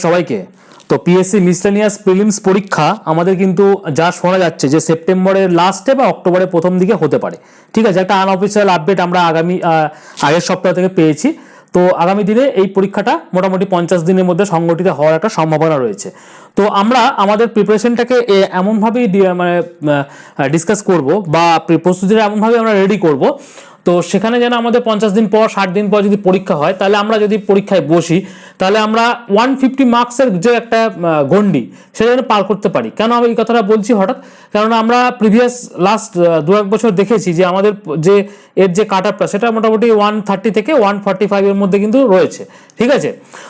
সবাইকে। তো PSC miscellaneous prelims পরীক্ষা আমাদের কিন্তু যা শোনা যাচ্ছে যে সেপ্টেম্বরের লাস্টে বা অক্টোবরের প্রথম দিকে হতে পারে। ঠিক আছে, একটা আনঅফিসিয়াল আপডেট আমরা আগের সপ্তাহ থেকে পেয়েছি। তো আগামী দিনে এই পরীক্ষাটা মোটামুটি 50 দিনের মধ্যে সংগঠিত হওয়ার একটা সম্ভাবনা রয়েছে। তো আমরা আমাদের প্রিপারেশনটাকে এমনভাবেই ডিসকাস করব বা প্রস্তুতিটা এমনভাবে আমরা রেডি করব, তো সেখানে যেন আমাদের 50 দিন পর 60 দিন পর যদি পরীক্ষা হয়, তাহলে আমরা যদি পরীক্ষায় বসি তাহলে আমরা 150 মার্কসের যে একটা গণ্ডি সেটা যেন পার করতে পারি। কেন আমি এই কথাটা বলছি হঠাৎ, কারণ আমরা প্রিভিয়াস লাস্ট 2-1 বছর দেখেছি যে আমাদের যে এর যে কাট আপটা সেটা মোটামুটি 130 থেকে 145 এর মধ্যে কিন্তু রয়েছে। ঠিক আছে,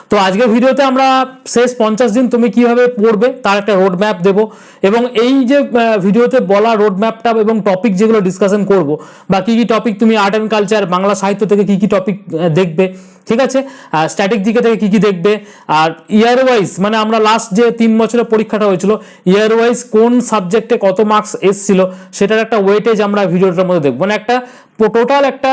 তো আজকের ভিডিওতে আমরা শেষ 50 দিন তুমি কিভাবে পড়বে তার একটা রোড ম্যাপ দেবো, এবং এই যে ভিডিওতে বলা রোড ম্যাপটা এবং টপিক যেগুলো ডিসকাশন করব, বা কী কী টপিক তুমি আর্ট অ্যান্ড কালচার বাংলা সাহিত্য থেকে কী কী টপিক দেখবে, ঠিক আছে, স্ট্যাটিক জিকে থেকে কী কী দেখবে, আর ইয়ার ওয়াইজ মানে আমরা লাস্ট যে 3 বছরের পরীক্ষাটা হয়েছিল ইয়ার ওয়াইজ কোন সাবজেক্টে কত মার্কস এসেছিল সেটার একটা ওয়েটেজ আমরা ভিডিওটার মধ্যে দেখবো। মানে একটা টোটাল একটা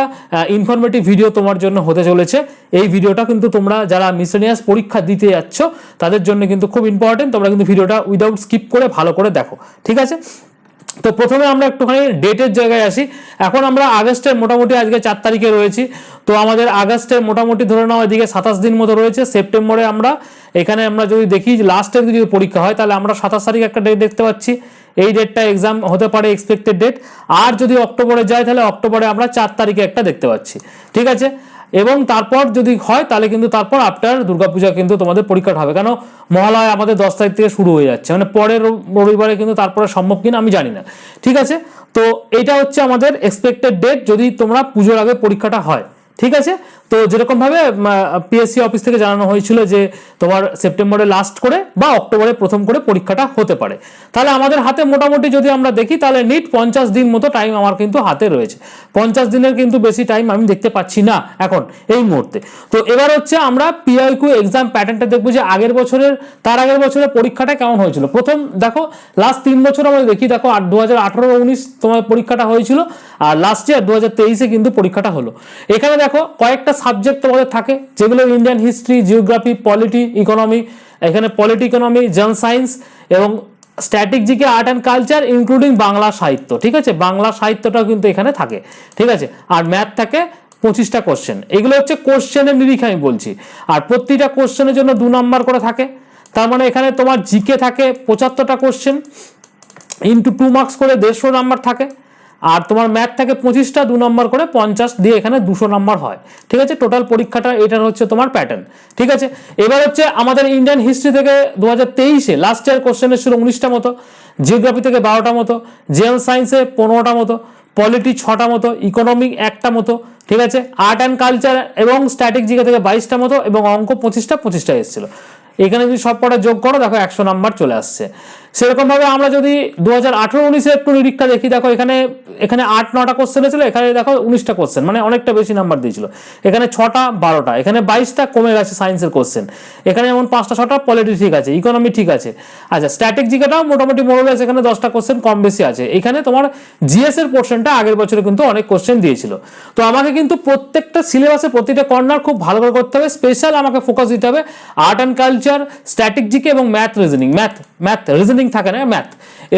ইনফরমেটিভ ভিডিও তোমার জন্য হতে চলেছে। এই ভিডিওটা কিন্তু তোমরা যারা মিসলেনিয়াস পরীক্ষা দিতে যাচ্ছ তাদের জন্য কিন্তু খুব ইম্পর্টেন্ট। তোমরা কিন্তু ভিডিওটা উইদাউট স্কিপ করে ভালো করে দেখো, ঠিক আছে। তো প্রথমে আমরা একটুখানি ডেটের জায়গায় আসি। এখন আমরা আগস্টের মোটামুটি আজকে 4 তারিখে রয়েছি। তো আমাদের আগস্টের মোটামুটি ধরে নাও এদিকে 27 দিন মতো রয়েছে। সেপ্টেম্বরে আমরা এখানে আমরা যদি দেখি লাস্টের যদি পরীক্ষা হয় তাহলে আমরা 27 তারিখ একটা ডেট দেখতে পাচ্ছি। এই ডেটটা এক্সাম হতে পারে এক্সপেক্টেড ডেট। আর যদি অক্টোবরে যায় তাহলে অক্টোবরে আমরা 4 তারিখে একটা দেখতে পাচ্ছি, ঠিক আছে। এবং তারপর যদি হয় তাহলে কিন্তু তারপর আফটার দুর্গাপূজা কিন্তু তোমাদের পরীক্ষাটা হবে, কেন মহালয়া আমাদের 10 তারিখ থেকে শুরু হয়ে যাচ্ছে, মানে পরের রবিবারে কিন্তু তারপরে সম্ভব কিনা আমি জানি না, ঠিক আছে। তো এটা হচ্ছে আমাদের এক্সপেক্টেড ডেট যদি তোমরা পুজোর আগে পরীক্ষাটা হয়, ঠিক আছে। তো যেরকমভাবে পিএসসি অফিস থেকে জানানো হয়েছিল যে তোমার সেপ্টেম্বরে লাস্ট করে বা অক্টোবরে প্রথম করে পরীক্ষাটা হতে পারে, তাহলে আমাদের হাতে মোটামুটি যদি আমরা দেখি তাহলে নিট 50 দিন মতো টাইম আমার কিন্তু হাতে রয়েছে। 50 দিনের কিন্তু বেশি টাইম আমি দেখতে পাচ্ছি না এখন এই মুহূর্তে। তো এবার হচ্ছে আমরা পিআইকিউ এক্সাম প্যাটার্নটা দেখবো যে আগের বছরের তার আগের বছরের পরীক্ষাটা কেমন হয়েছিল। প্রথম দেখো লাস্ট 3 বছর আমরা দেখি, দেখো 2018-19 তোমার পরীক্ষাটা হয়েছিল, আর লাস্ট ইয়ার 2023-এ কিন্তু পরীক্ষাটা হলো। এখানে দেখো কয়েকটা সাবজেক্ট তোমাদের থাকে যেগুলো Indian history, geography, polity, economy, এখানে পলিটি, ইকোনমি, জেনারেল সায়েন্স এবং static GK, art and culture including Bangla সাহিত্য, ঠিক আছে। বাংলা সাহিত্যটাও কিন্তু এখানে থাকে, ঠিক আছে। আর ম্যাথ থাকে 25টা কোশ্চেন। এগুলো হচ্ছে কোশ্চেনের নিরিখে আমি বলছি, আর প্রতিটা কোশ্চেনের জন্য 2 নম্বর করে থাকে। তার মানে এখানে তোমার জিকে থাকে 75টা কোশ্চেন ইন্টু 2 মার্কস করে 150 নাম্বার থাকে, আর তোমার ম্যাথ থাকে 25টা 2 নম্বর করে 50 দিয়ে এখানে 200 নম্বর হয়, ঠিক আছে। টোটাল পরীক্ষাটা এটার হচ্ছে তোমার প্যাটার্ন, ঠিক আছে। এবার হচ্ছে আমাদের ইন্ডিয়ান হিস্ট্রি থেকে 2023-এ লাস্ট ইয়ার কোশ্চেনের ছিল 19টা মতো, জিওগ্রাফি থেকে 12টা মতো, জেনারেল সায়েন্সে 15টা মতো, পলিটি 6টা মতো, ইকোনমিক 1টা মতো, ঠিক আছে। আর্ট অ্যান্ড কালচার এবং স্ট্যাটিক জিকে থেকে 22টা মতো এবং অঙ্ক 25টা এসেছিল। এখানে যদি সব কটা যোগ করো দেখো 100 নাম্বার চলে আসছে। সেরকমভাবে আমরা যদি 2018-19-এর একটু নিরীক্ষা দেখি, দেখো এখানে 8-9টা কোশ্চেন ছিল, এখানে দেখো 19টা কোশ্চেন, মানে অনেকটা বেশি নাম্বার দিয়েছিল। এখানে 6টা 12টা, এখানে 22টা কমে গেছে সায়েন্সের কোশ্চেন। এখানে যেমন 5টা 6টা পলিটি ঠিক আছে, ইকোনমি ঠিক আছে। আচ্ছা, স্ট্যাটিক জিকেটাও মোটামুটি মোরলেস এখানে 10টা কোশ্চেন কম বেশি আছে। এখানে তোমার জিএস এর পোর্শনটা আগের বছরে কিন্তু অনেক কোশ্চেন দিয়েছিল। তো আমাকে কিন্তু প্রত্যেকটা সিলেবাসে প্রতিটা কর্নার খুব ভালো করে করতে হবে। স্পেশাল আমাকে ফোকাস দিতে হবে art and culture, static GK এবং ম্যাথ রিজনিং, ম্যাথ রিজনিং থাকে না, ম্যাথ।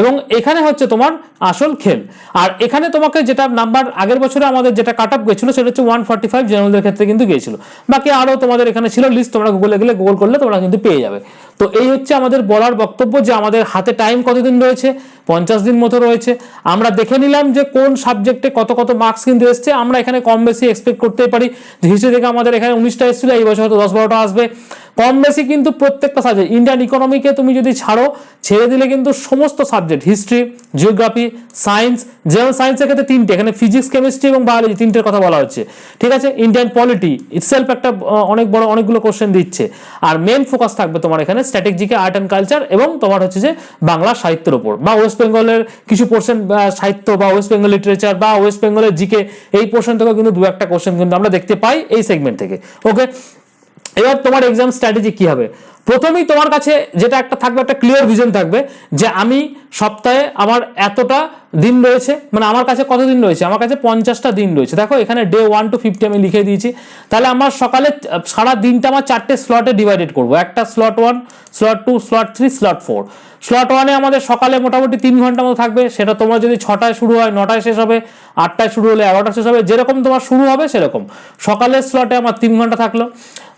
এবং এখানে হচ্ছে তোমার আসল খেল। আর এখানে তোমাকে যেটা নাম্বার আগের বছরে আমাদের যেটা কাট আপ গেছিল সেটা হচ্ছে 145 জেনারেলদের ক্ষেত্রে কিন্তু গিয়েছিল। বাকি আরও তোমাদের এখানে ছিল লিস্ট, তোমরা গুগলে গেলে গুগল করলে তোমরা কিন্তু পেয়ে যাবে। তো এই হচ্ছে আমাদের বলার বক্তব্য যে আমাদের হাতে টাইম কতদিন রয়েছে, 50 দিন মতো রয়েছে। আমরা দেখে নিলাম যে কোন সাবজেক্টে কত কত মার্কস কিন্তু এসছে। আমরা এখানে কম বেশি এক্সপেক্ট করতেই পারি। হিস্ট্রি থেকে আমাদের এখানে 19টা এসেছিল, এই বছর হয়তো 10-12টা আসবে, কম বেশি কিন্তু প্রত্যেকটা সাবজেক্ট। ইন্ডিয়ান ইকোনমিকে তুমি যদি ছেড়ে দিলে কিন্তু সমস্ত subject, history, geography, science, general সায়েন্সের ক্ষেত্রে 3টে, এখানে ফিজিক্স, কেমিস্ট্রি এবং বায়োলজি 3টের কথা বলা হচ্ছে, ঠিক আছে। ইন্ডিয়ান পলিটি ইটসেলফ একটা অনেকগুলো কোশ্চেন দিচ্ছে। আর মেন ফোকাস থাকবে তোমার এখানে static GK, art and culture এবং তোমার হচ্ছে যে বাংলা সাহিত্যের উপর, বা ওয়েস্ট বেঙ্গলের কিছু পোর্শন সাহিত্য, বা ওয়েস্ট বেঙ্গল লিটারেচার, বা ওয়েস্ট বেঙ্গলের জিকে, এই পোর্শন থেকেও কিন্তু 2-1টা কোশ্চেন কিন্তু আমরা দেখতে পাই এই সেগমেন্ট থেকে, ওকে। এবার তোমার এক্সাম স্ট্র্যাটেজি কি হবে? প্রথমেই তোমার কাছে যেটা একটা থাকবে, একটা ক্লিয়ার ভিশন থাকবে যে আমি সপ্তাহে আমার এতটা দিন রয়েছে, মানে আমার কাছে কত দিন রয়েছে, আমার কাছে 50টা দিন রয়েছে। দেখো এখানে ডে 1 to 50 আমি লিখে দিয়েছি। তাহলে আমার সকালে সারা দিনটা আমার 4টে স্লটে ডিভাইডেড করবো। একটা slot 1, slot 2, slot 3, slot 4। Slot 1-এ আমাদের সকালে মোটামুটি 3 ঘন্টার মতো থাকবে। সেটা তোমার যদি 6টায় শুরু হয় 9টায় শেষ হবে, 8টায় শুরু হলে 11টায় শেষ হবে, যেরকম তোমার শুরু হবে সেরকম। সকালের স্লটে আমার 3 ঘন্টা থাকলো।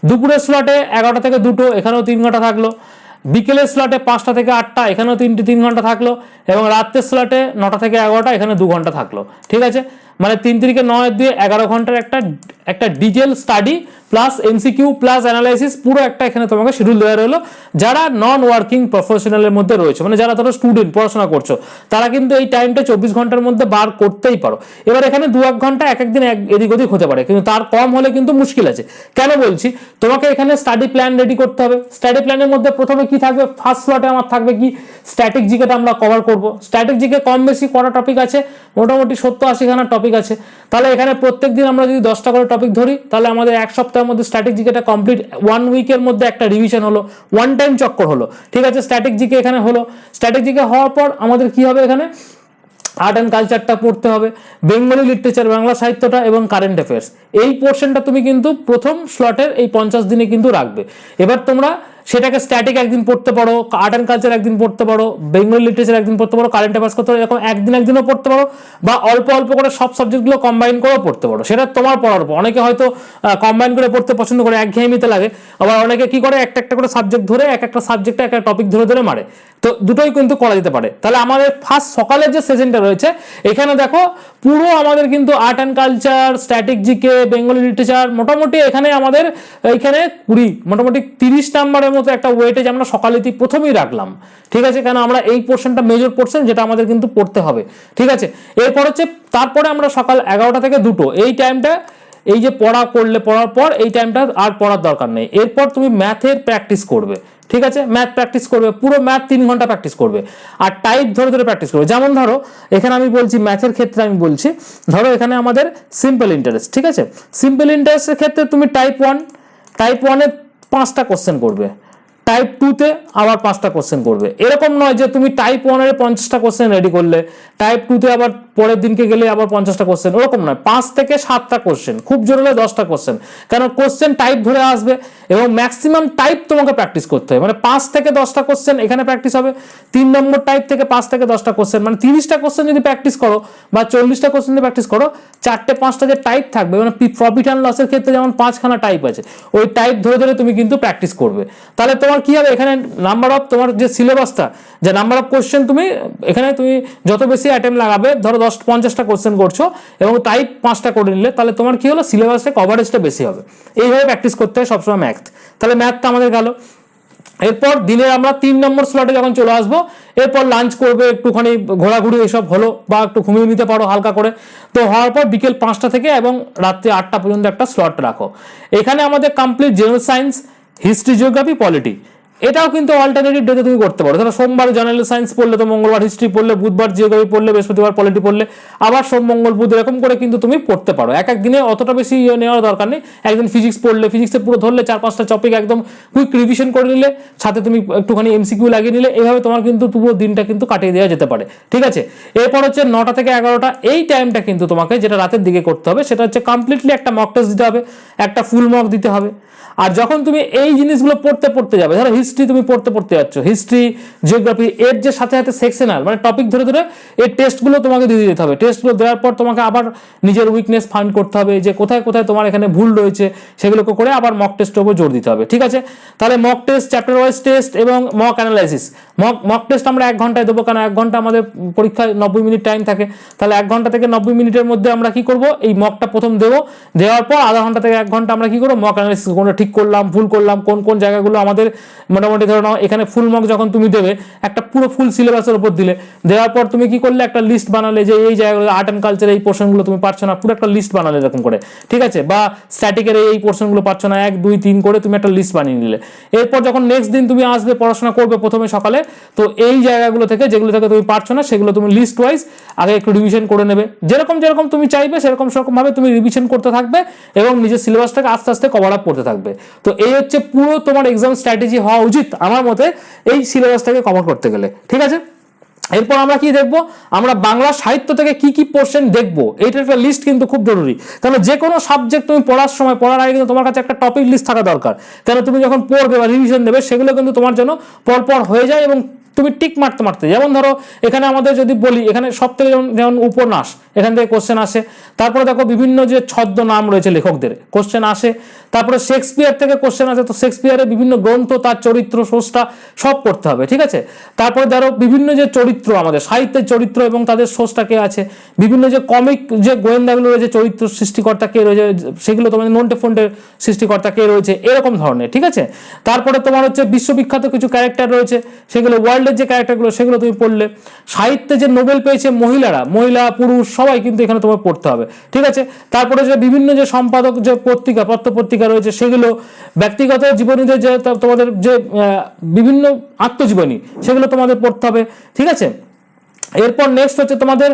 দুপুরের স্লটে 11টা থেকে 2টো, এখানেও 3 ঘন্টা থাকলো। বিকেলের স্লটে 5টা থেকে 8টা, এখানেও 3 ঘন্টা থাকলো। এবং রাত্রের স্লটে 9টা থেকে 11টা, এখানে 2 ঘন্টা থাকলো। ঠিক আছে, মানে 3 থেকে 9 দিয়ে 11 ঘন্টার একটা detail study plus MCQ plus analysis, পুরো একটা এখানে তোমাকে শিডিউল দেওয়া রইলো। যারা নন ওয়ার্কিং প্রফেশনালের মধ্যে রয়েছে, মানে যারা ধরো স্টুডেন্ট পড়াশোনা করছো, তারা কিন্তু এই টাইমটা 24 ঘন্টার মধ্যে বার করতেই পারো। এবার এখানে 2-1 ঘন্টা এক একদিন এদিক ওদিক হতে পারে, কিন্তু তার কম হলে কিন্তু মুশকিল আছে। কেন বলছি, তোমাকে এখানে স্টাডি প্ল্যান রেডি করতে হবে। স্টাডি প্ল্যানের মধ্যে প্রথমে কি থাকবে, ফার্স্ট স্লটে আমার থাকবে কি, স্ট্যাটিক জিকেটা আমরা কভার করব। স্ট্যাটিক জিকে কম বেশি করা টপিক আছে, মোটামুটি 70-80 খানা টপিক আছে। তাহলে এখানে প্রত্যেক দিন আমরা যদি 10টা করে টপিক ধরি, তাহলে আমাদের এক সপ্তাহের মধ্যে স্ট্যাটিক জিকেটা কমপ্লিট। 1 উইকের মধ্যে একটা রিভিশন হলো, ওয়ান টাইম চক্কর হলো। ঠিক আছে, স্ট্যাটিক জিকে এখানে হলো। স্ট্যাটিক জিকে হওয়ার পর আমাদের কি হবে, এখানে আর্ট অ্যান্ড কালচারটা পড়তে হবে, বেঙ্গলি লিটারেচার বাংলা সাহিত্যটা এবং কারেন্ট অ্যাফেয়ার্স। এই পোর্শনটা তুমি কিন্তু প্রথম স্লটের এই 50 দিনে কিন্তু রাখবে। এবার তোমরা সেটাকে স্ট্যাটিক একদিন পড়তে পারো, আর্ট অ্যান্ড কালচার একদিন পড়তে পারো, বেঙ্গলি লিটারেচার একদিন পড়তে পারো, কারেন্ট অ্যাফেয়ার্স করতে পারো, এরকম একদিনও পড়তে পারো, বা অল্প অল্প করে সব সাবজেক্টগুলো কম্বাইন করেও পড়তে পারো। সেটা তোমার পড়ার উপর। অনেকে হয়তো কম্বাইন করে পড়তে পছন্দ করে, একঘেয়েমিতে লাগে। আবার অনেকে কি করে, একটা করে সাবজেক্ট ধরে একটা সাবজেক্টে একটা টপিক ধরে মারে। তো দুটোই কিন্তু করা যেতে পারে। তাহলে আমাদের ফার্স্ট সকালের যে সেশনটা রয়েছে, এখানে দেখো পুরো আমাদের কিন্তু art and culture, static GK, Bengali literature, মোটামুটি এখানে আমাদের এইখানে মোটামুটি 30 নাম্বারের মতো একটা ওয়েটেজ আমরা সকালেতেই প্রথমেই রাখলাম। ঠিক আছে, কেন আমরা এই পোর্শনটা মেজর পোর্শন, যেটা আমাদের কিন্তু পড়তে হবে। ঠিক আছে, এরপর হচ্ছে তারপরে আমরা সকাল 11টা থেকে 2টো এই টাইমটা, এই যে পড়ার পর এই টাইমটা আর পড়ার দরকার নেই। এরপর তুমি ম্যাথের প্র্যাকটিস করবে। ঠিক আছে, ম্যাথ প্র্যাকটিস করবে, পুরো ম্যাথ 3 ঘন্টা প্র্যাকটিস করবে। আর টাইপ ধরে প্র্যাকটিস করবে। যেমন ধরো এখানে আমি বলছি ম্যাথের ক্ষেত্রে, আমি বলছি ধরো এখানে আমাদের সিম্পল ইন্টারেস্ট। ঠিক আছে, সিম্পল ইন্টারেস্টের ক্ষেত্রে তুমি টাইপ 1-এ 5টা কোশ্চেন করবে, টাইপ 2-তে আবার 5টা কোশ্চেন করবে। এরকম নয় যে তুমি টাইপ 1-এর 50টা কোশ্চেন রেডি করলে, টাইপ 2-তে আবার পরের দিনকে গেলে আবার 50টা কোশ্চেন, ওরকম নয়। 5 থেকে 7টা কোশ্চেন, খুব জোর হলে 10টা কোশ্চেন। কারণ কোশ্চেন টাইপ ধরে আসবে এবং ম্যাক্সিমাম টাইপ তোমাকে প্র্যাকটিস করতে হবে। মানে 5 থেকে 10টা কোশ্চেন এখানে প্র্যাকটিস হবে। 3 নম্বর টাইপ থেকে 5 থেকে 10টা কোশ্চেন, মানে 30টা কোশ্চেন যদি প্র্যাকটিস করো বা 40টা কোশ্চেন যদি প্র্যাকটিস করো, 4-5টা যে টাইপ থাকবে, মানে প্রফিট অ্যান্ড লসের ক্ষেত্রে যেমন 5খানা টাইপ আছে, ওই টাইপ ধরে তুমি কিন্তু প্র্যাকটিস করবে। তাহলে তোমার কি হবে, এখানে নাম্বার অফ তোমার যে সিলেবাসটা, যে নাম্বার অফ কোশ্চেন তুমি এখানে তুমি যত বেশি অ্যাটেম্প লাগাবে, ধরো 50টা কোশ্চেন করছো এবং টাইপ 5টা করে নিলে, তাহলে তোমার কি হলো, সিলেবাসের কভারেজটা বেশি হবে। এইভাবে প্র্যাকটিস করতে হয় সবসময় ম্যাথ। তাহলে ম্যাথটা আমাদের গেল। এরপর দিনের আমরা 3 নম্বর স্লটে যখন চলে আসবো, এরপর লাঞ্চ করবে, একটুখানি ঘোরাঘুরি এসব হলো, বা একটু ঘুমিয়ে নিতে পারো হালকা করে। তো হওয়ার পর বিকেল 5টা থেকে এবং রাত্রি 8টা পর্যন্ত একটা স্লট রাখো। এখানে আমাদের complete general science, history, geography, polity, এটাও কিন্তু অল্টারনেটিভ ডেতে তুমি করতে পারো। ধরো সোমবার জেনারেল সায়েন্স পড়লে, তো মঙ্গলবার হিস্ট্রি পড়লে, বুধবার জিওগ্রাফি পড়লে, বৃহস্পতিবার পলিটি পড়লে, আবার সোম মঙ্গল বুধ এরকম করে কিন্তু তুমি পড়তে পারো। এক দিনে অতটা বেশি নেওয়ার দরকার নেই। একদিন ফিজিক্স পড়লে, ফিজিক্সে পুরো ধরলে 4-5টা টপিক একদম কুইক রিভিশন করে নিলে, সাথে তুমি একটুখানি এমসিকিউ লাগিয়ে নিলে, এইভাবে তোমার কিন্তু পুরো দিনটা কিন্তু কাটিয়ে দেওয়া যেতে পারে। ঠিক আছে, এরপর হচ্ছে 9টা থেকে 11টা এই টাইমটা কিন্তু তোমাকে যেটা রাতের দিকে করতে হবে, সেটা হচ্ছে কমপ্লিটলি একটা মক টেস্ট দিতে হবে, একটা ফুল মক দিতে হবে। আর যখন তুমি এই জিনিসগুলো পড়তে যাবে, ধরো হিস্ট্রি তুমি পড়তে যাচ্ছ, হিস্ট্রি, জিওগ্রাফি, এর যে সাথে সেকশনাল, মানে টপিক ধরে এই টেস্টগুলো তোমাকে দিয়ে দিতে হবে। টেস্টগুলো দেওয়ার পর তোমাকে আবার নিজের উইকনেস ফাইন্ড করতে হবে, যে কোথায় তোমার এখানে ভুল রয়েছে, সেগুলোকে করে আবার মক টেস্টের উপর জোর দিতে হবে। ঠিক আছে, তাহলে mock test, chapter wise test এবং মক অ্যানালাইসিস। মক টেস্ট আমরা 1 ঘন্টায় দেবো, কারণ 1 ঘন্টা আমাদের পরীক্ষায় 90 মিনিট টাইম থাকে। তাহলে 1 ঘন্টা থেকে 90 মিনিটের মধ্যে আমরা কি করব, এই মকটা প্রথম দেবো। দেওয়ার পর আধা ঘন্টা থেকে 1 ঘন্টা আমরা কি করবো, মক অ্যানালাইসিস, কোনটা ঠিক করলাম, ভুল করলাম, কোন জায়গাগুলো আমাদের মোটামুটি ধরে নাও এখানে ফুল মক যখন তুমি দেবে, একটা পুরো ফুল সিলেবাসের উপর দিলে, দেওয়ার পর তুমি কি করলে, একটা লিস্ট বানালে যে এই জায়গাগুলো আর্ট অ্যান্ড কালচার এই পোর্শনগুলো তুমি পারছো না, পুরো একটা লিস্ট বানালে এরকম করে। ঠিক আছে, বা স্ট্যাটিকের এই পোর্শনগুলো পারছো না, 1, 2, 3 করে তুমি একটা লিস্ট বানিয়ে নিলে। এরপর যখন নেক্সট দিন তুমি আসবে, পড়াশোনা করবে প্রথমে সকালে, তো এই জায়গাগুলো থেকে যেগুলো থেকে তুমি পারছো না, সেগুলো তুমি লিস্ট ওয়াইজ আগে একটু রিভিশন করে নেবে। যেরকম তুমি চাইবে সেরকম ভাবে তুমি রিভিশন করতে থাকবে এবং নিজের সিলেবাসটাকে আস্তে আস্তে কভার আপ করতে থাকবে। তো এই হচ্ছে পুরো তোমার এক্সাম স্ট্র্যাটেজি হওয়া উচিত আমার মতে এই সিলেবাসটাকে কভার করতে গেলে। ঠিক আছে, এরপর আমরা কি দেখবো, আমরা বাংলা সাহিত্য থেকে কি কি পোর্শন দেখবো এইটার একটা লিস্ট কিন্তু খুব জরুরি। কারণ যে কোনো সাবজেক্ট তুমি পড়ার সময়, পড়ার আগে কিন্তু তোমার কাছে একটা টপিক লিস্ট থাকা দরকার। কেন তুমি যখন পড়বে বা রিভিশন দেবে সেগুলো কিন্তু তোমার জন্য পরপর হয়ে যায় এবং তুমি টিক মারতে মারতে, যেমন ধরো এখানে আমাদের যদি বলি, এখানে সব থেকে যেমন উপন্যাস, এখান থেকে কোশ্চেন আসে। তারপরে দেখো বিভিন্ন যে ছদ্ম নাম রয়েছে লেখকদের, কোশ্চেন আসে। তারপরে শেক্সপিয়ার থেকে কোশ্চেন আসে, তো শেক্সপিয়ারের বিভিন্ন গ্রন্থ, তার চরিত্র, স্রষ্টা সব পড়তে হবে। ঠিক আছে, তারপরে ধরো বিভিন্ন যে চরিত্র, আমাদের সাহিত্যের চরিত্র এবং তাদের স্রষ্টা কে আছে, বিভিন্ন যে কমিক যে গোয়েন্দাগুলো রয়েছে, চরিত্র সৃষ্টিকর্তা কে রয়েছে, সেগুলো তোমাদের নন্টে ফন্টের সৃষ্টিকর্তা কে রয়েছে, এরকম ধরনের। ঠিক আছে, তারপরে তোমার হচ্ছে বিশ্ববিখ্যাত কিছু ক্যারেক্টার রয়েছে, সেগুলো ওয়ার্ল্ডের যে ক্যারেক্টারগুলো সেগুলো তুমি পড়লে। সাহিত্যে যে নোবেল পেয়েছে মহিলারা, মহিলা পুরুষ সবাই কিন্তু এখানে তোমার পড়তে হবে। ঠিক আছে, তারপরে যে বিভিন্ন যে সম্পাদক যে পত্রিকা, পত্র পত্রিকা রয়েছে সেগুলো, ব্যক্তিগত জীবনীদের যে তোমাদের যে বিভিন্ন আত্মজীবনী সেগুলো তোমাদের পড়তে হবে। ঠিক আছে, এরপর নেক্সট হচ্ছে তোমাদের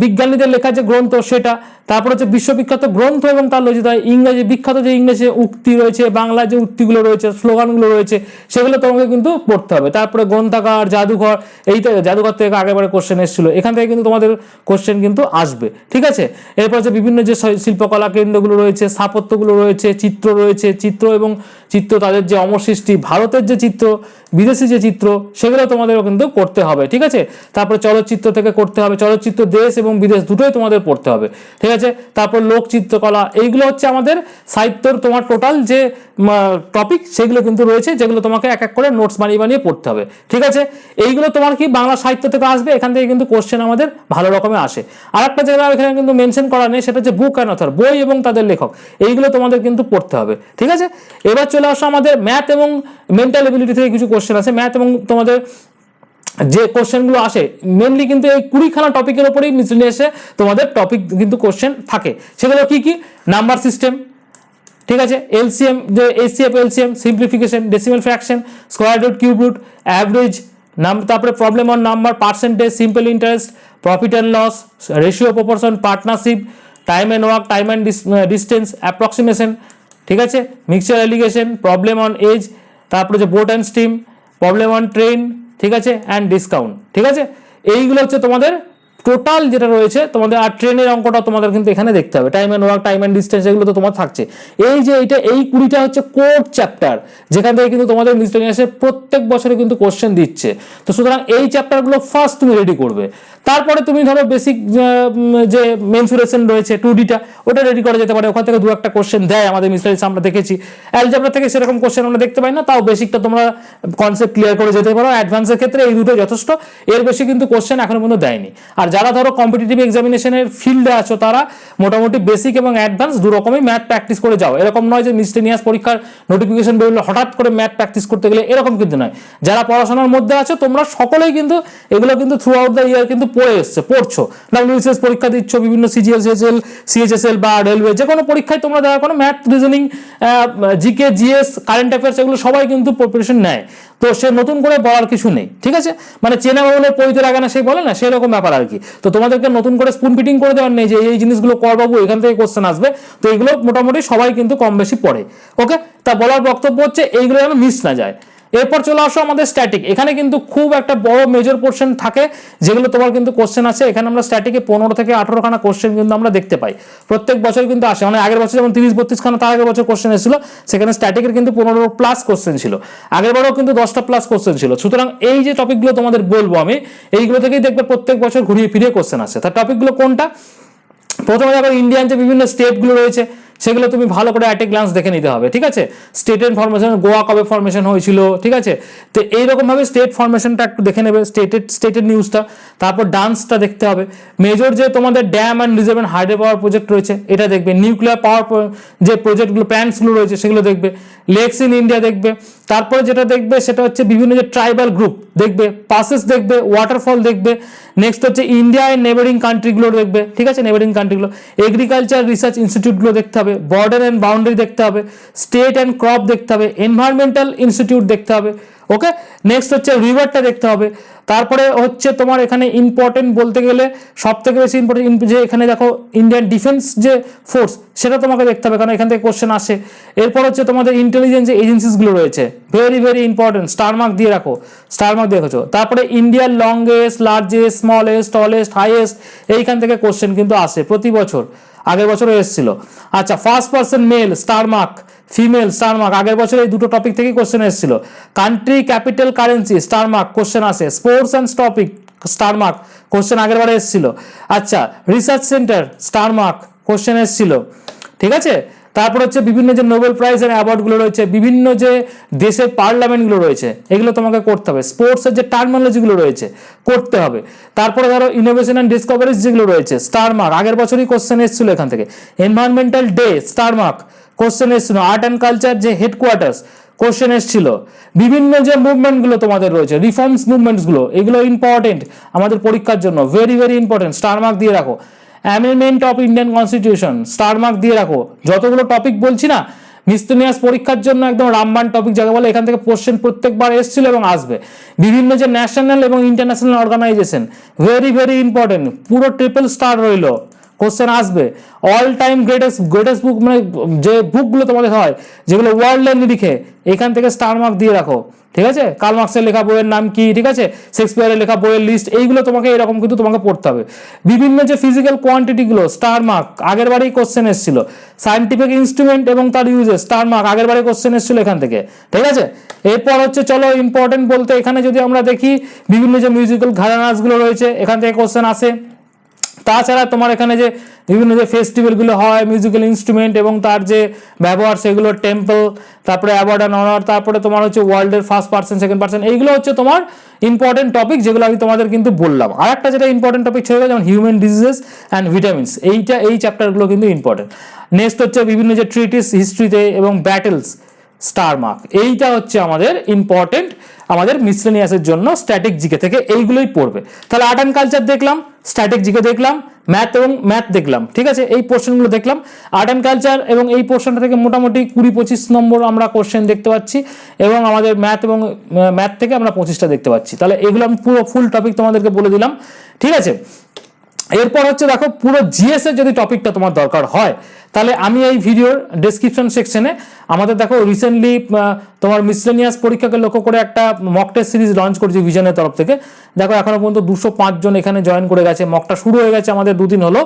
বিজ্ঞানীদের লেখা যে গ্রন্থ সেটা, তারপর হচ্ছে বিশ্ববিখ্যাত গ্রন্থ এবং তার রচিত ইংরেজি বিখ্যাত যে ইংরেজি উক্তি রয়েছে, বাংলা যে উক্তিগুলো রয়েছে, স্লোগানগুলো রয়েছে, সেগুলো তোমাকে কিন্তু পড়তে হবে। তারপরে গ্রন্থাগার, জাদুঘর, এইটা জাদুঘর থেকে আগেবারে কোশ্চেন এসেছিল, এখান থেকে কিন্তু তোমাদের কোশ্চেন কিন্তু আসবে। ঠিক আছে, এরপর হচ্ছে বিভিন্ন যে শিল্পকলা কেন্দ্রগুলো রয়েছে, স্থাপত্যগুলো রয়েছে, চিত্র রয়েছে, চিত্র এবং চিত্র তাদের যে অমর সৃষ্টি, ভারতের যে চিত্র, বিদেশি যে চিত্র, সেগুলো তোমাদেরও কিন্তু করতে হবে। ঠিক আছে, তারপরে চলচ্চিত্র থেকে করতে হবে, চলচ্চিত্র দেশ এবং বিদেশ দুটোই তোমাদের পড়তে হবে। ঠিক আছে, তারপর লোকচিত্রকলা, এইগুলো হচ্ছে আমাদের সাহিত্যর তোমার টোটাল যে টপিক সেগুলো কিন্তু রয়েছে, যেগুলো তোমাকে এক এক করে নোটস বানিয়ে বানিয়ে পড়তে হবে। ঠিক আছে, এইগুলো তোমার কি বাংলা সাহিত্য থেকে আসবে, এখান থেকে কিন্তু কোশ্চেন আমাদের ভালো রকমের আসে। আর একটা জায়গা এখানে কিন্তু মেনশন করা নেই, সেটা হচ্ছে বুক অ্যান্ড অথর, বই এবং তাদের লেখক, এইগুলো তোমাদের কিন্তু পড়তে হবে। ঠিক আছে, এবার চলে আসো আমাদের ম্যাথ এবং মেন্টাল এবিলিটি থেকে কিছু কোশ্চেন আছে। ম্যাথ এবং তোমাদের যে কোশ্চেনগুলো আসে মেনলি কিন্তু এই 20খানা টপিকের উপরেই মিশে এসে তোমাদের টপিক কিন্তু কোশ্চেন থাকে। সেগুলো কি কি, নাম্বার সিস্টেম, ঠিক আছে, এলসিএম, যে HCF LCM, simplification, decimal fraction, square root, cube root, average, তারপরে problem on number, percentage, simple interest, profit and loss, ratio proportion, partnership, time and work, time and distance, approximation, ঠিক আছে, mixture alligation, problem on age, তারপরে যে boat and steam, problem on train, ঠিক আছে, and discount. ঠিক আছে, এইগুলো হচ্ছে তোমাদের টোটাল যেটা রয়েছে তোমাদের। আর ট্রেনের অঙ্কটা তোমাদের কিন্তু এখানে দেখতে হবে, time and work, time and distance, এগুলো তো তোমার থাকছে। এই যে এইটা, এই 20টা হচ্ছে কোর চ্যাপ্টার, যেখান থেকে কিন্তু তোমাদের মিসলেনিয়াসের প্রত্যেক বছরে কিন্তু কোশ্চেন দিচ্ছে। তো সুতরাং এই চ্যাপ্টারগুলো ফার্স্ট তুমি রেডি করবে, তারপরে তুমি ধরো বেসিক যে মেনসুরেশন রয়েছে 2Dটা, ওটা রেডি করা যেতে পারে। ওখান থেকে দু একটা কোশ্চেন দেয় আমাদের মিসলেনিয়াস, আমরা দেখেছি। অ্যালজেব্রা থেকে সেরকম কোশ্চেন আমরা দেখতে পাই না, তাও বেসিকটা তোমরা কনসেপ্ট ক্লিয়ার করে যেতে পারো। অ্যাডভান্সের ক্ষেত্রে এই দুটো যথেষ্ট, এর বেশি কিন্তু কোশ্চেন এখনো পর্যন্ত দেয়নি। আর যারা ধরো কম্পিটিটিভ এক্সামিনেশনের ফিল্ডে আছো, তারা মোটামুটি বেসিক এবং অ্যাডভান্স দু রকমই ম্যাথ প্র্যাকটিস করে যাও। এরকম নয় যে মিসলেনিয়াস পরীক্ষার নোটিফিকেশন বেরোলে হঠাৎ করে ম্যাথ প্র্যাকটিস করতে গেলে, এরকম কিন্তু নয়। যারা পড়াশোনার মধ্যে আছো তোমরা সকলেই কিন্তু এগুলো কিন্তু থ্রু আউট দ্য ইয়ার কিন্তু পড়ছো। ডাব্লিউবিসিএস পরীক্ষা দিচ্ছ, বিভিন্ন সিজিএল, সিএইচএসএল বা রেলওয়ে, যে কোনো পরীক্ষায় তোমরা দেওয়ার কোনো math, reasoning, GK, GS, current affairs, এগুলো সবাই কিন্তু প্রিপারেশন নেয়। তো সে নতুন করে বলার কিছু নেই। ঠিক আছে, মানে চেনা বাবুলের পরিতে লাগে না, সেই বলে না, সেরকম ব্যাপার আর কি। তো তোমাদেরকে নতুন করে স্পুন ফিটিং করে দেওয়ার নেই যে এই জিনিসগুলো কর বাবু, এখান থেকে কোশ্চেন আসবে। তো এগুলো মোটামুটি সবাই কিন্তু কম বেশি পড়ে। ওকে, তা বলার বক্তব্য হচ্ছে এইগুলো যেন মিস না যায়। এরপর চলে আসো আমাদের স্ট্যাটিক। এখানে কিন্তু খুব একটা বড় মেজর পোর্শন থাকে, যেগুলো তোমার কিন্তু কোশ্চেন আছে। এখানে আমরা স্ট্যাটিকে 15 থেকে 18খানা কোশ্চেন কিন্তু আমরা দেখতে পাই প্রত্যেক বছর কিন্তু আসে। মানে আগের বছর যেমন 30-32খানা, তার আগের বছর কোশ্চেন এসেছিল, সেখানে স্ট্যাটিকের কিন্তু 15+ কোশ্চেন ছিল। আগের বারও কিন্তু 10টা+ কোশ্চেন ছিল। সুতরাং এই যে টপিকগুলো তোমাদের বলবো আমি, এইগুলো থেকেই দেখবে প্রত্যেক বছর ঘুরিয়ে ফিরিয়ে কোশ্চেন আসে। তার টপিকগুলো কোনটা? প্রথমে দেখো ইন্ডিয়ান যে বিভিন্ন স্টেটগুলো রয়েছে, সেগুলো তুমি ভালো করে অ্যাট এ গ্লান্স দেখে নিতে হবে। ঠিক আছে, স্টেটের ফরমেশন, গোয়া কবে ফরমেশন হয়েছিল, ঠিক আছে, তো এইরকমভাবে স্টেট ফরমেশনটা একটু দেখে নেবে, স্টেটের নিউজটা। তারপর ডান্সটা দেখতে হবে। মেজর যে তোমাদের dam and reserve and hydro power project রয়েছে, এটা দেখবে। নিউক্লিয়ার পাওয়ার যে প্রজেক্টগুলো, প্ল্যান্টসগুলো রয়েছে, সেগুলো দেখবে। লেকস ইন ইন্ডিয়া দেখবে। তারপরে যেটা দেখবে সেটা হচ্ছে বিভিন্ন যে ট্রাইবাল গ্রুপ দেখবে, পাসেস দেখবে, ওয়াটারফল দেখবে। নেক্সট হচ্ছে ইন্ডিয়া এন্ড নেবারিং কান্ট্রিগুলো দেখবে। ঠিক আছে, নেবারিং কান্ট্রিগুলো, এগ্রিকালচার রিসার্চ ইনস্টিটিউটগুলো দেখতে হবে, বর্ডার অ্যান্ড বাউন্ডারি দেখতে হবে, স্টেট অ্যান্ড ক্রপ দেখতে হবে, এনভায়রনমেন্টাল ইনস্টিটিউট দেখতে হবে, ওকে, নেক্সট হচ্ছে রিভারটা দেখতে হবে। তারপরে হচ্ছে তোমার এখানে ইম্পর্টেন্ট বলতে গেলে সব থেকে বেশি ইম্পর্টেন্ট যে এখানে দেখো ইন্ডিয়ান ডিফেন্স যে ফোর্স সেটা তোমাকে দেখতে হবে, কারণ এখান থেকে কোশ্চেন আসে। এরপর হচ্ছে তোমাদের ইন্টেলিজেন্স যে এজেন্সিসগুলো রয়েছে, very very important, star mark দিয়ে রাখো, স্টার মার্ক দিয়ে রেখেছো। তারপরে ইন্ডিয়ার longest, largest, smallest, tallest, highest, এইখান থেকে কোশ্চেন কিন্তু আসে প্রতি বছর, আগের বছরও এসেছিল। আচ্ছা, first person male, star mark, female, star mark, আগের বছর এই দুটো টপিক থেকে কোশ্চেন এসেছিল। Country, capital, currency, star mark question আসে। Sports and topic, star mark question আগের বারে এসেছিল। আচ্ছা, research centre, star mark question এসেছিল, ঠিক আছে। তারপর হচ্ছে বিভিন্ন যে নোবেল প্রাইজ এর অ্যাওয়ার্ডগুলো রয়েছে, বিভিন্ন যে দেশের পার্লামেন্টগুলো রয়েছে, এগুলো তোমাকে করতে হবে। স্পোর্টসের যে টার্মিনোলজিগুলো রয়েছে করতে হবে। তারপরে ধরো ইনোভেশন অ্যান্ড ডিসকভারিজ যেগুলো রয়েছে, স্টার মার্ক, আগের বছরই কোশ্চেন এসেছিল এখান থেকে। Environmental day, star mark question এসেছিল। আর্ট অ্যান্ড কালচার যে হেডকোয়ার্টার্স কোশ্চেন এসেছিল। বিভিন্ন যে মুভমেন্টগুলো তোমাদের রয়েছে, রিফর্মস মুভমেন্টসগুলো, এগুলো ইম্পর্টেন্ট আমাদের পরীক্ষার জন্য, very very important, star mark দিয়ে রাখো। Amendment of Indian constitution, star mark দিয়ে রাখো। যতগুলো টপিক বলছি না মিসলেনিয়াস পরীক্ষার জন্য একদম রামবান টপিক যাকে বলে, এখান থেকে কোশ্চেন প্রত্যেকবার এসেছিল এবং আসবে। বিভিন্ন যে ন্যাশনাল এবং international organisation, very very important, পুরো ট্রিপল স্টার রইল, কোশ্চেন আসবে। অল টাইম গ্রেটেস্ট বুক, মানে যে বুকগুলো তোমাদের হয় যেগুলো ওয়ার্ল্ডের নিরিখে, এখান থেকে স্টার মার্ক দিয়ে রাখো, ঠিক আছে। কার্ল মার্কসের লেখা বইয়ের নাম কি, ঠিক আছে, শেক্সপিয়ারের লেখা বইয়ের লিস্ট, এইগুলো তোমাকে এরকম কিন্তু তোমাকে পড়তে হবে। বিভিন্ন যে ফিজিক্যাল কোয়ান্টিটিগুলো, স্টার মার্ক, আগের বারেই কোশ্চেন এসেছিল। সায়েন্টিফিক ইনস্ট্রুমেন্ট এবং তার ইউজেস, স্টার মার্ক, আগের বারে কোশ্চেন এসেছিল এখান থেকে, ঠিক আছে। এরপর হচ্ছে চলো ইম্পর্টেন্ট বলতে এখানে যদি আমরা দেখি বিভিন্ন যে মিউজিক্যাল ঘরানাসগুলো রয়েছে, এখান থেকে কোশ্চেন আসে। তাছাড়া তোমার এখানে যে বিভিন্ন যে ফেস্টিভ্যালগুলো হয়, মিউজিক্যাল ইনস্ট্রুমেন্ট এবং তার যে ব্যবহার, সেগুলো, টেম্পল, তারপরে অ্যাওয়ার্ড অ্যান্ড অনার, তারপরে তোমার হচ্ছে ওয়ার্ল্ডের ফার্স্ট পার্সন, সেকেন্ড পার্সন, এইগুলো হচ্ছে তোমার ইম্পর্টেন্ট টপিক যেগুলো আমি তোমাদের কিন্তু বললাম। আর একটা যেটা ইম্পর্টেন্ট টপিক ছিল যেমন হিউম্যান ডিজিজেস অ্যান্ড ভিটামিনস, এই চ্যাপ্টারগুলো কিন্তু ইম্পর্টেন্ট। নেক্সট হচ্ছে বিভিন্ন যে ট্রিটিস হিস্ট্রিতে এবং ব্যাটেলস, স্টার মার্ক, এইটা হচ্ছে আমাদের ইম্পর্টেন্ট আমাদের মিসলেনিয়াসের জন্য স্ট্যাটিক জিকে থেকে, এইগুলোই পড়বে। তাহলে আর্ট অ্যান্ড কালচার দেখলাম, স্ট্যাটিক জিকে দেখলাম, ম্যাথ দেখলাম, ঠিক আছে, এই পোর্শনগুলো দেখলাম। আর্ট অ্যান্ড কালচার এবং এই পোর্শনটা থেকে মোটামুটি 20-25 নম্বর আমরা কোশ্চেন দেখতে পাচ্ছি, এবং আমাদের ম্যাথ থেকে আমরা 25টা দেখতে পাচ্ছি। তাহলে এগুলো আমি পুরো ফুল টপিক তোমাদেরকে বলে দিলাম, ঠিক আছে। এরপর হচ্ছে দেখো পুরো জিএস এর যদি টপিকটা তোমার দরকার হয়, তাহলে আমি এই ভিডিওর ডেসক্রিপশন সেকশনে আমাদের দেখো রিসেন্টলি তোমার মিসলেনিয়াস পরীক্ষাকে লক্ষ্য করে একটা মক টেস্ট সিরিজ লঞ্চ করেছি ভিশনের তরফ থেকে। দেখো এখনো পর্যন্ত 205 জন এখানে জয়েন করে গেছে, মকটা শুরু হয়ে গেছে আমাদের 2 দিন হলো।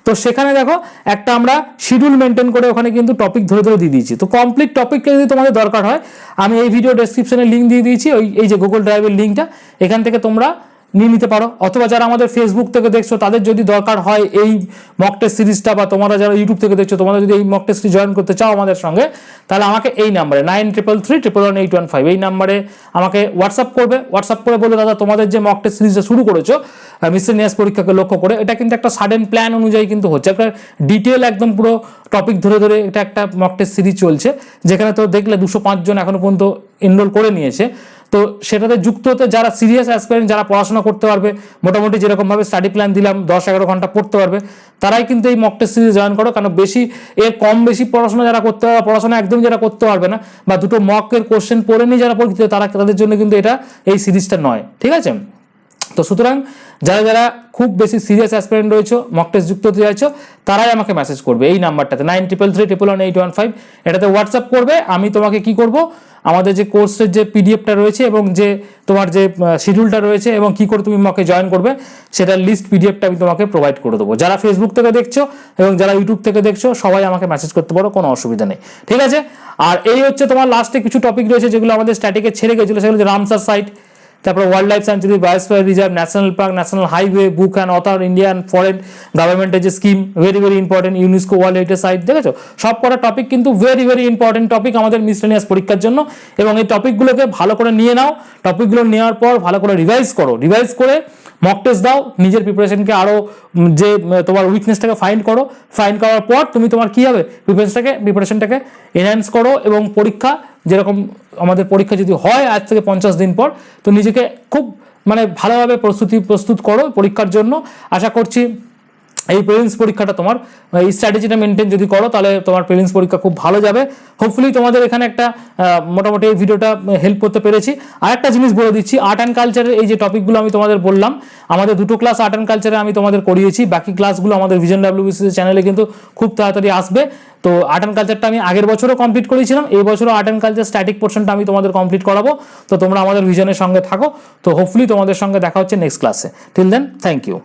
তো সেখানে দেখো একটা আমরা শিডিউল মেনটেন করে ওখানে কিন্তু টপিক ধরে ধরে দিয়ে দিয়েছি। তো কমপ্লিট টপিককে যদি তোমাদের দরকার হয়, আমি এই ভিডিও ডেসক্রিপশনে লিঙ্ক দিয়ে দিয়েছি, এই যে গুগল ড্রাইভের লিঙ্কটা, এখান থেকে তোমরা নিয়ে নিতে পারো। অথবা যারা আমাদের ফেসবুক থেকে দেখছো তাদের যদি দরকার হয় এই মক টেস্ট সিরিজটা, বা তোমরা যারা ইউটিউব থেকে দেখছো তোমরা যদি এই মক টেস্টটি জয়েন করতে চাও আমাদের সঙ্গে, তাহলে আমাকে এই নাম্বারে 9333111815 এই নাম্বারে আমাকে হোয়াটসঅ্যাপ করবে। হোয়াটসঅ্যাপ করে বলবে দাদা তোমাদের যে মক টেস্ট সিরিজটা শুরু করেছো মিসলেনিয়াস পরীক্ষাকে লক্ষ্য করে, এটা কিন্তু একটা সাডেন প্ল্যান অনুযায়ী কিন্তু হচ্ছে, একটা ডিটেল একদম পুরো টপিক ধরে ধরে এটা একটা মক টেস্ট সিরিজ চলছে, যেখানে তো দেখলে 205 জন এখনো পর্যন্ত এনরোল করে নিয়েছে। তো সেটাতে যুক্ত হতে যারা সিরিয়াস অ্যাসপারেন্ট, যারা পড়াশোনা করতে পারবে, মোটামুটি যেরকমভাবে স্টাডি প্ল্যান দিলাম 10-11 ঘন্টা পড়তে পারবে, তারাই কিন্তু এই মক টেস্ট সিরিজ জয়েন করো। কারণ কম বেশি পড়াশোনা যারা করতে পারবে, পড়াশোনা একদম যারা করতে পারবে না, বা দুটো মকের কোশ্চেন পড়ে নিয়ে যারা পরীক্ষিত, তাদের জন্য কিন্তু এটা এই সিরিজটা নয়, ঠিক আছে। তো সুতরাং যারা যারা খুব বেশি সিরিয়াস অ্যাসপিরেন্ট রয়েছে, মক টেস্ট যুক্ত হতে চাইছো, তারাই আমাকে মেসেজ করবে এই নাম্বারটাতে 9333111815, এটাতে হোয়াটসঅ্যাপ করবে। আমি তোমাকে কি করব, আমাদের যে কোর্সের যে পিডিএফটা রয়েছে এবং যে তোমার যে শিডিউলটা রয়েছে এবং কি করে তুমি মকে জয়েন করবে সেটার লিস্ট পিডিএফটা আমি তোমাকে প্রোভাইড করে দেবো। যারা ফেসবুক থেকে দেখছো এবং যারা ইউটিউব থেকে দেখছো সবাই আমাকে মেসেজ করতে পারো, কোনো অসুবিধা নেই, ঠিক আছে। আর এই হচ্ছে তোমার লাস্টে কিছু টপিক রয়েছে যেগুলো আমাদের স্ট্যাটিকে ছেড়ে গেছিলো, সেগুলো রামসার সাইট, তারপরে wildlife sanctuary, biosphere reserve, national park, national highway, book and author, Indian foreign গভর্নমেন্টের যে scheme, very very important, UNESCO world heritage site, দেখেছো সব কটা টপিক কিন্তু ভেরি ভেরি ইম্পর্টেন্ট টপিক আমাদের মিসলেনিয়াস পরীক্ষার জন্য। এবং এই টপিকগুলোকে ভালো করে নিয়ে নাও, টপিকগুলো নেওয়ার পর ভালো করে রিভাইজ করে মক টেস্ট দাও, নিজের প্রিপারেশনকে আরও যে তোমার উইকনেসটাকে ফাইন্ড করার পর তুমি তোমার কী হবে প্রিপারেশনটাকে এনহ্যান্স করো, এবং পরীক্ষা যেরকম আমাদের পরীক্ষা যদি হয় আজ থেকে 50 দিন পর, তো নিজেকে খুব ভালোভাবে প্রস্তুত করো পরীক্ষার জন্য। আশা করছি এই প্রিলিমস পরীক্ষাটা তোমার এই স্ট্র্যাটেজিটা মেনটেন যদি করো তাহলে তোমার প্রিলিমস পরীক্ষা খুব ভালো যাবে। হোপফুলি তোমাদের এখানে একটা মোটামুটি এই ভিডিওটা হেল্প করতে পেরেছি। আর একটা জিনিস বলে দিচ্ছি, আর্ট অ্যান্ড কালচারের এই যে টপিকগুলো আমি তোমাদের বললাম, আমাদের 2টো ক্লাস আর্ট অ্যান্ড কালচারে আমি তোমাদের করিয়েছি, বাকি ক্লাসগুলো আমাদের ভিশন WBCS চ্যানেলে কিন্তু খুব তাড়াতাড়ি আসবে। তো আর্ট অ্যান্ড কালচারটা আমি আগের বছরও কমপ্লিট করেছিলাম, এই বছরও আর্ট অ্যান্ড কালচার স্ট্যাটিক পোর্শনটা আমি তোমাদের কমপ্লিট করাবো। তো তোমরা আমাদের ভিশনের সঙ্গে থাকো। তো হোপফুলি তোমাদের সঙ্গে দেখা হচ্ছে নেক্সট ক্লাসে। Till then, thank you.